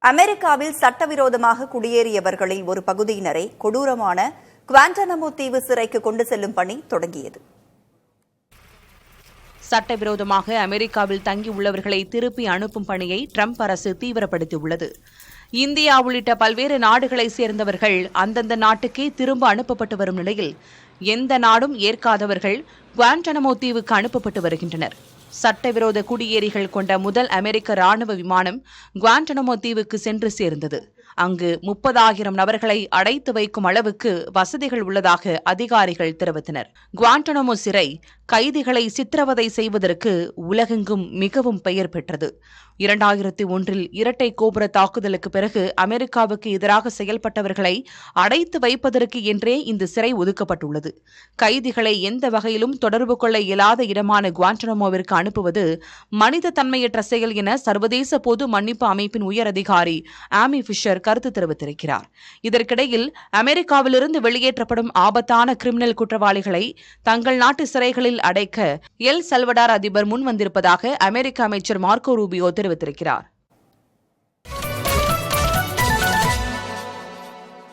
அமெரிக்காவில் சட்டவிரோதமாக குடியேறியவர்களில் ஒரு பகுதியினரை கொடூரமான குவாண்டனமோ தீவு சிறைக்கு கொண்டு செல்லும் பணி தொடங்கியது. சட்டவிரோதமாக அமெரிக்காவில் தங்கியுள்ளவர்களை திருப்பி அனுப்பும் பணியை ட்ரம்ப் அரசு தீவிரப்படுத்தியுள்ளது. இந்தியா உள்ளிட்ட பல்வேறு நாடுகளைச் சேர்ந்தவர்கள் அந்தந்த நாட்டுக்கே திரும்ப அனுப்பப்பட்டு வரும் நிலையில் எந்த நாடும் ஏற்காதவர்கள் குவாண்டனமோ தீவுக்கு அனுப்பப்பட்டு வருகின்றனர். சட்டவிரோத குடியேறிகள் கொண்ட முதல் அமெரிக்க ராணுவ விமானம் குவாண்டனமோ தீவுக்கு சென்று சேர்ந்தது. அங்கு 30,000 நபர்களை அடைத்து வைக்கும் அளவுக்கு வசதிகள் உள்ளதாக அதிகாரிகள் தெரிவித்தனர். குவாண்டனமோ சிறை கைதிகளை சித்திரவதை செய்வதற்கு உலகெங்கும் மிகவும் பெயர் பெற்றது. 2001 இரட்டை கோபுர தாக்குதலுக்கு பிறகு அமெரிக்காவுக்கு எதிராக செயல்பட்டவர்களை அடைத்து வைப்பதற்கு என்றே இந்த சிறை ஒதுக்கப்பட்டுள்ளது. கைதிகளை எந்த வகையிலும் தொடர்பு கொள்ள இயலாத இடமான குவாண்டனமோவிற்கு அனுப்புவது மனித தன்மையற்ற செயல் என சர்வதேச பொது மன்னிப்பு அமைப்பின் உயர் அதிகாரி ஆமி ஃபிஷர் கருத்து தெரிவித்திருக்கிறார். இதற்கிடையில் அமெரிக்காவிலிருந்து வெளியேற்றப்படும் ஆபத்தான கிரிமினல் குற்றவாளிகளை தங்கள் நாட்டு சிறைகளில் அடைக்க எல் சல்வடார் அதிபர் முன் வந்திருப்பதாக அமெரிக்க அமைச்சர் மார்க்கோ ரூபியோ தெரிவித்திருக்கிறார்.